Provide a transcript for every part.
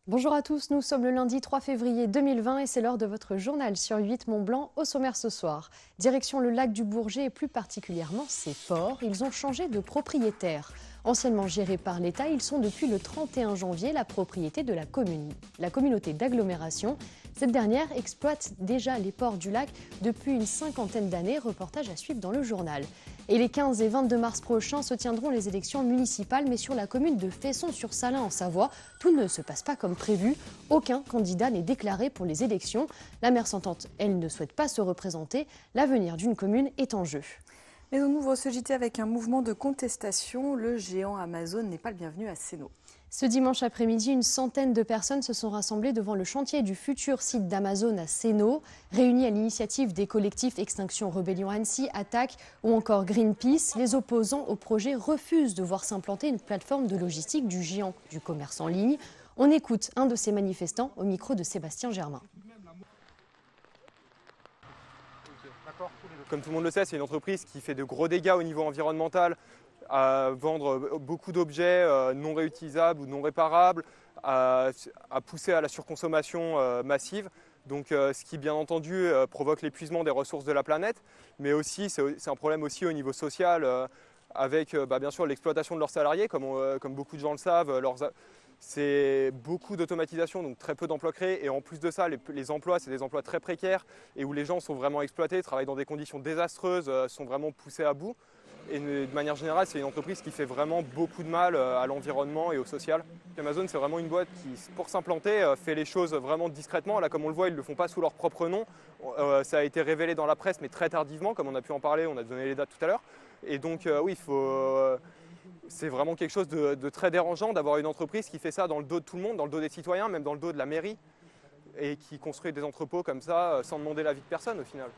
Bonjour à tous, nous sommes le lundi 3 février 2020 et c'est l'heure de votre journal sur 8 Mont-Blanc. Au sommaire ce soir, direction le lac du Bourget et plus particulièrement ses ports. Ils ont changé de propriétaire. Anciennement gérés par l'État, ils sont depuis le 31 janvier la propriété de la communauté d'agglomération. Cette dernière exploite déjà les ports du lac depuis une cinquantaine d'années. Reportage à suivre dans le journal. Et les 15 et 22 mars prochains se tiendront les élections municipales, mais sur la commune de Fesson-sur-Salins en Savoie, tout ne se passe pas comme prévu. Aucun candidat n'est déclaré pour les élections. La maire s'entente, elle ne souhaite pas se représenter. L'avenir d'une commune est en jeu. Mais on ouvre ce JT avec un mouvement de contestation. Le géant Amazon n'est pas le bienvenu à Sénaux. Ce dimanche après-midi, une centaine de personnes se sont rassemblées devant le chantier du futur site d'Amazon à Sénaux. Réunis à l'initiative des collectifs Extinction Rebellion Annecy, Attaque ou encore Greenpeace, les opposants au projet refusent de voir s'implanter une plateforme de logistique du géant du commerce en ligne. On écoute un de ces manifestants au micro de Sébastien Germain. Comme tout le monde le sait, c'est une entreprise qui fait de gros dégâts au niveau environnemental, à vendre beaucoup d'objets non réutilisables ou non réparables, à pousser à la surconsommation massive. Donc, ce qui, bien entendu, provoque l'épuisement des ressources de la planète, mais aussi, c'est un problème aussi au niveau social, avec bien sûr l'exploitation de leurs salariés, comme beaucoup de gens le savent. C'est beaucoup d'automatisation, donc très peu d'emplois créés. Et en plus de ça, les emplois, c'est des emplois très précaires et où les gens sont vraiment exploités, travaillent dans des conditions désastreuses, sont vraiment poussés à bout. Et de manière générale, c'est une entreprise qui fait vraiment beaucoup de mal à l'environnement et au social. Amazon, c'est vraiment une boîte qui, pour s'implanter, fait les choses vraiment discrètement. Là, comme on le voit, ils ne le font pas sous leur propre nom. Ça a été révélé dans la presse, mais très tardivement, comme on a pu en parler, on a donné les dates tout à l'heure. Et donc, oui, c'est vraiment quelque chose de très dérangeant d'avoir une entreprise qui fait ça dans le dos de tout le monde, dans le dos des citoyens, même dans le dos de la mairie, et qui construit des entrepôts comme ça sans demander l'avis de personne au final.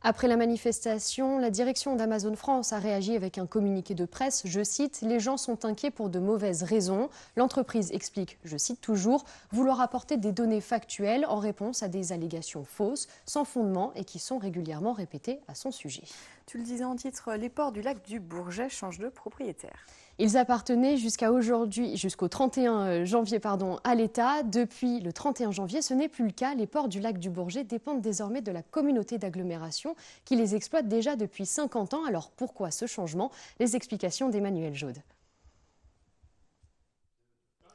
Après la manifestation, la direction d'Amazon France a réagi avec un communiqué de presse. Je cite, « Les gens sont inquiets pour de mauvaises raisons. L'entreprise explique, je cite toujours, vouloir apporter des données factuelles en réponse à des allégations fausses, sans fondement et qui sont régulièrement répétées à son sujet. » Tu le disais en titre, les ports du lac du Bourget changent de propriétaire. Ils appartenaient jusqu'au 31 janvier à l'État. Depuis le 31 janvier, ce n'est plus le cas. Les ports du lac du Bourget dépendent désormais de la communauté d'agglomération qui les exploite déjà depuis 50 ans. Alors pourquoi ce changement? Les explications d'Emmanuel Jaude.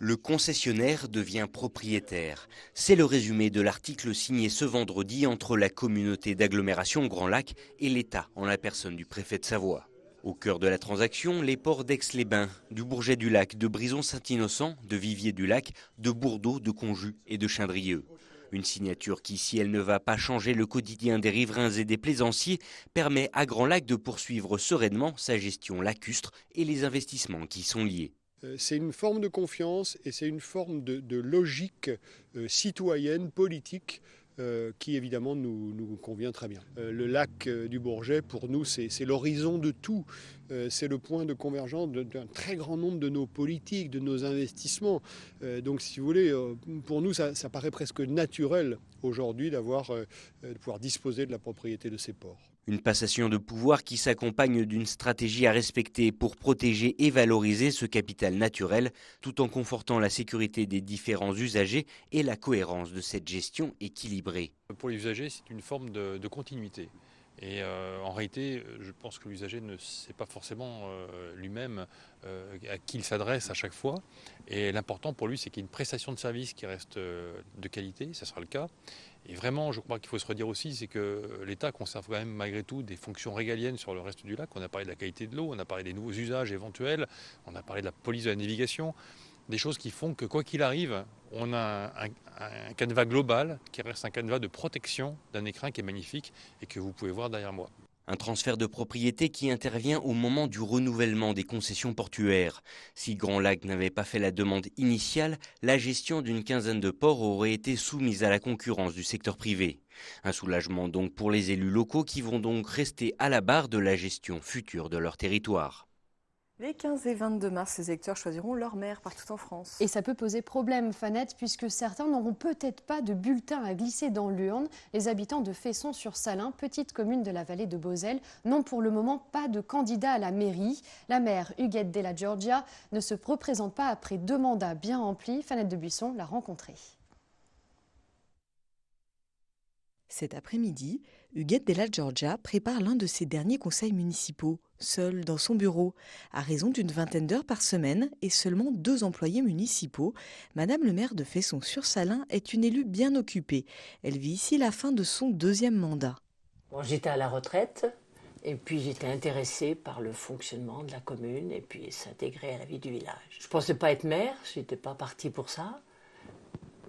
Le concessionnaire devient propriétaire. C'est le résumé de l'article signé ce vendredi entre la communauté d'agglomération Grand Lac et l'État en la personne du préfet de Savoie. Au cœur de la transaction, les ports d'Aix-les-Bains, du Bourget-du-Lac, de Brison-Saint-Innocent, de Vivier-du-Lac, de Bourdeaux, de Conjus et de Chindrieux. Une signature qui, si elle ne va pas changer le quotidien des riverains et des plaisanciers, permet à Grand Lac de poursuivre sereinement sa gestion lacustre et les investissements qui y sont liés. C'est une forme de confiance et c'est une forme de logique citoyenne, politique, qui évidemment nous convient très bien. Le lac du Bourget, pour nous, c'est l'horizon de tout. C'est le point de convergence d'un très grand nombre de nos politiques, de nos investissements. Donc si vous voulez, pour nous, ça paraît presque naturel aujourd'hui de pouvoir disposer de la propriété de ces ports. Une passation de pouvoir qui s'accompagne d'une stratégie à respecter pour protéger et valoriser ce capital naturel, tout en confortant la sécurité des différents usagers et la cohérence de cette gestion équilibrée. Pour les usagers, c'est une forme de continuité. Et en réalité, je pense que l'usager ne sait pas forcément lui-même à qui il s'adresse à chaque fois. Et l'important pour lui, c'est qu'il y ait une prestation de service qui reste de qualité, ça sera le cas. Et vraiment, je crois qu'il faut se redire aussi, c'est que l'État conserve quand même malgré tout des fonctions régaliennes sur le reste du lac. On a parlé de la qualité de l'eau, on a parlé des nouveaux usages éventuels, on a parlé de la police de la navigation. Des choses qui font que quoi qu'il arrive, on a un canevas global qui reste un canevas de protection d'un écrin qui est magnifique et que vous pouvez voir derrière moi. Un transfert de propriété qui intervient au moment du renouvellement des concessions portuaires. Si Grand Lac n'avait pas fait la demande initiale, la gestion d'une quinzaine de ports aurait été soumise à la concurrence du secteur privé. Un soulagement donc pour les élus locaux qui vont donc rester à la barre de la gestion future de leur territoire. Les 15 et 22 mars, les électeurs choisiront leur maire partout en France. Et ça peut poser problème, Fanette, puisque certains n'auront peut-être pas de bulletin à glisser dans l'urne. Les habitants de Fesson-sur-Salins, petite commune de la vallée de Beauzelle, n'ont pour le moment pas de candidat à la mairie. La maire Huguette Della Giorgia ne se représente pas après 2 mandats bien remplis. Fanette de Buisson l'a rencontrée. Cet après-midi, Huguette Della Giorgia prépare l'un de ses derniers conseils municipaux, seule dans son bureau. À raison d'une vingtaine d'heures par semaine et seulement 2 employés municipaux, Madame le maire de Fesson-sur-Salins est une élue bien occupée. Elle vit ici la fin de son 2e mandat. Bon, j'étais à la retraite et puis j'étais intéressée par le fonctionnement de la commune et puis s'intégrer à la vie du village. Je ne pensais pas être maire, je n'étais pas partie pour ça.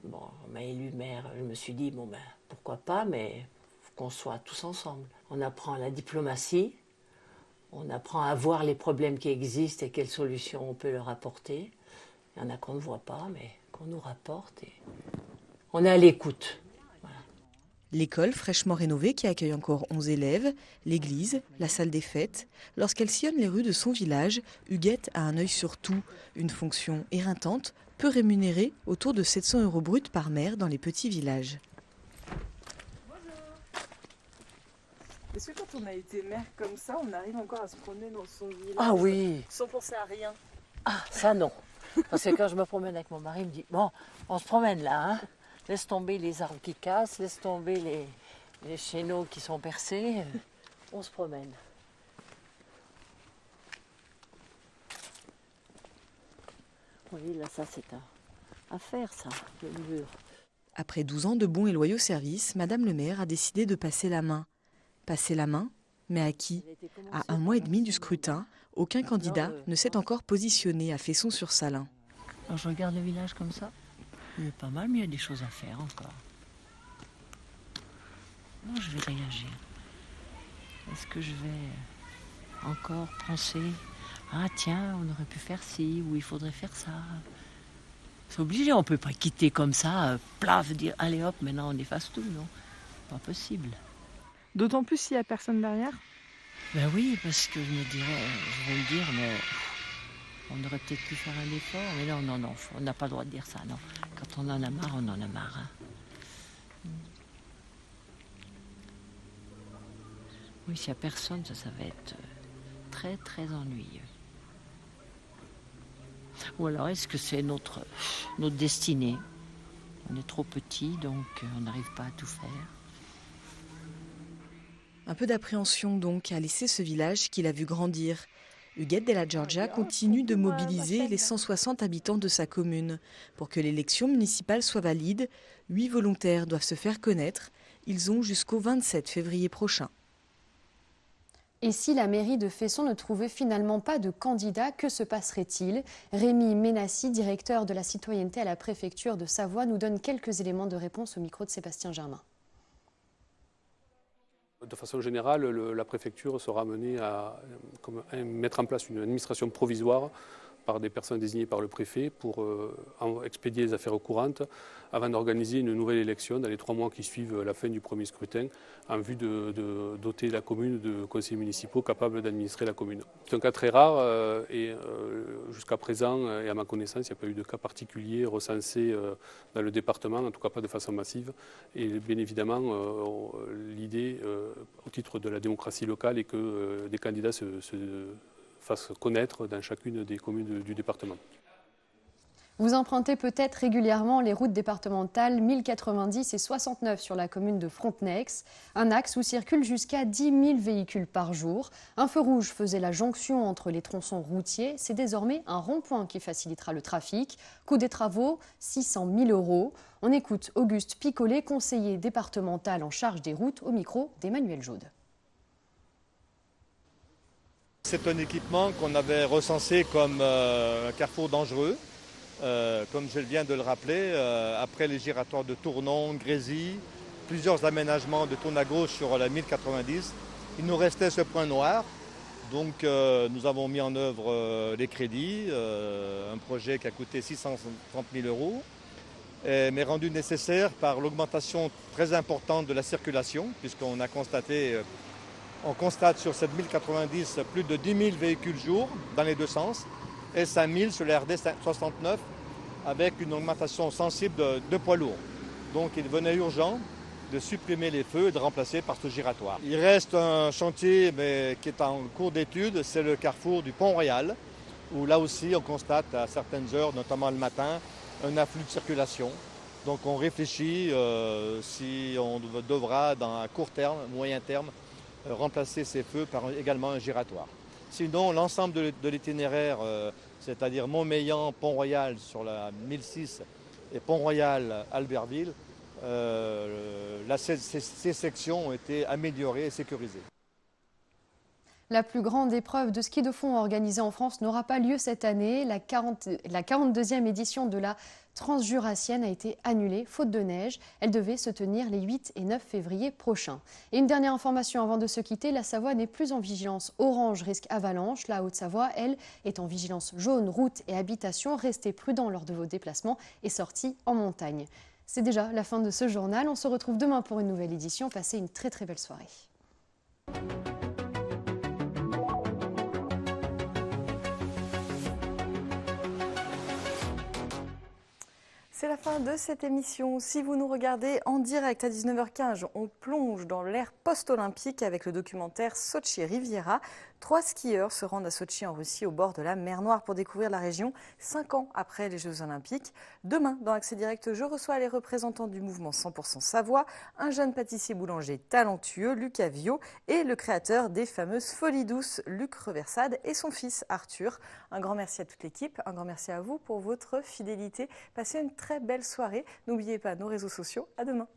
Bon, on m'a élu maire, je me suis dit, bon ben, pourquoi pas, mais il faut qu'on soit tous ensemble. On apprend la diplomatie, on apprend à voir les problèmes qui existent et quelles solutions on peut leur apporter. Il y en a qu'on ne voit pas, mais qu'on nous rapporte et on est à l'écoute. Voilà. L'école fraîchement rénovée qui accueille encore 11 élèves, l'église, la salle des fêtes. Lorsqu'elle sillonne les rues de son village, Huguette a un œil sur tout. Une fonction éreintante, peu rémunérée, autour de 700 € bruts par maire dans les petits villages. Est-ce que quand on a été maire comme ça, on arrive encore à se promener dans son village Ah oui. Sans penser à rien? Ah, ça non. Parce que quand je me promène avec mon mari, il me dit, bon, on se promène là, hein. Laisse tomber les arbres qui cassent, laisse tomber les chéneaux qui sont percés. On se promène. Oui, là, ça, c'est à faire, ça, le mur. Après 12 ans de bons et loyaux services, Madame le maire a décidé de passer la main. Passer la main, mais à qui? À 1 mois et demi du scrutin, aucun candidat ne s'est encore positionné à Fesson-sur-Salins. Alors, je regarde le village comme ça. Il est pas mal, mais il y a des choses à faire encore. Non, je vais réagir. Est-ce que je vais encore penser, ah tiens, on aurait pu faire ci, ou il faudrait faire ça. C'est obligé, on ne peut pas quitter comme ça, plaf, dire allez hop, maintenant on efface tout, non? Pas possible. D'autant plus s'il n'y a personne derrière. Ben oui, parce que je me dirais, je vais le dire, mais on aurait peut-être pu faire un effort. Mais non, non, non, on n'a pas le droit de dire ça, non. Quand on en a marre, on en a marre. Hein. Oui, s'il n'y a personne, ça va être très, très ennuyeux. Ou alors, est-ce que c'est notre destinée? On est trop petit, donc on n'arrive pas à tout faire. Un peu d'appréhension donc à laisser ce village qu'il a vu grandir. Huguette Della Giorgia continue de mobiliser les 160 habitants de sa commune. Pour que l'élection municipale soit valide, 8 volontaires doivent se faire connaître. Ils ont jusqu'au 27 février prochain. Et si la mairie de Fesson ne trouvait finalement pas de candidat, que se passerait-il? Rémi Ménassi, directeur de la citoyenneté à la préfecture de Savoie, nous donne quelques éléments de réponse au micro de Sébastien Germain. De façon générale, la préfecture sera amenée à mettre en place une administration provisoire par des personnes désignées par le préfet pour expédier les affaires courantes avant d'organiser une nouvelle élection dans les 3 mois qui suivent la fin du premier scrutin en vue de doter la commune de conseillers municipaux capables d'administrer la commune. C'est un cas très rare et jusqu'à présent et à ma connaissance, il n'y a pas eu de cas particulier recensé dans le département, en tout cas pas de façon massive. Et bien évidemment, l'idée au titre de la démocratie locale est que des candidats se fassent connaître dans chacune des communes du département. Vous empruntez peut-être régulièrement les routes départementales 1090 et 69 sur la commune de Frontenex, un axe où circulent jusqu'à 10 000 véhicules par jour. Un feu rouge faisait la jonction entre les tronçons routiers. C'est désormais un rond-point qui facilitera le trafic. Coût des travaux, 600 000 €. On écoute Auguste Picolet, conseiller départemental en charge des routes, au micro d'Emmanuel Jaude. C'est un équipement qu'on avait recensé comme un carrefour dangereux. Comme je viens de le rappeler, après les giratoires de Tournon, Grésy, plusieurs aménagements de tourne à gauche sur la 1090, il nous restait ce point noir. Donc nous avons mis en œuvre les crédits, un projet qui a coûté 630 000 €, mais rendu nécessaire par l'augmentation très importante de la circulation, puisqu'on a constaté On constate sur cette 1090 plus de 10 000 véhicules jour dans les deux sens et 5 000 sur les RD 69 avec une augmentation sensible de poids lourds. Donc il devenait urgent de supprimer les feux et de remplacer par ce giratoire. Il reste un chantier mais qui est en cours d'étude, c'est le carrefour du Pont-Royal, où là aussi on constate à certaines heures, notamment le matin, un afflux de circulation. Donc on réfléchit si on devra, dans un court terme, moyen terme, remplacer ces feux par également un giratoire. Sinon, l'ensemble de l'itinéraire, c'est-à-dire Montmélian, Pont-Royal sur la 1006 et Pont-Royal-Albertville, ces sections ont été améliorées et sécurisées. La plus grande épreuve de ski de fond organisée en France n'aura pas lieu cette année. La 42e édition de la Transjurassienne a été annulée, faute de neige. Elle devait se tenir les 8 et 9 février prochains. Et une dernière information avant de se quitter, la Savoie n'est plus en vigilance orange risque avalanche. La Haute-Savoie, elle, est en vigilance jaune route et habitation. Restez prudents lors de vos déplacements et sorties en montagne. C'est déjà la fin de ce journal. On se retrouve demain pour une nouvelle édition. Passez une très belle soirée. C'est la fin de cette émission. Si vous nous regardez en direct à 19h15, on plonge dans l'ère post-olympique avec le documentaire Sotchi Riviera. 3 skieurs se rendent à Sotchi en Russie au bord de la mer Noire pour découvrir la région 5 ans après les Jeux Olympiques. Demain, dans Accès Direct, je reçois les représentants du mouvement 100% Savoie, un jeune pâtissier boulanger talentueux, Lucas Viau, et le créateur des fameuses Folies Douces, Luc Reversade, et son fils Arthur. Un grand merci à toute l'équipe, un grand merci à vous pour votre fidélité. Passez une très belle soirée. N'oubliez pas nos réseaux sociaux. À demain.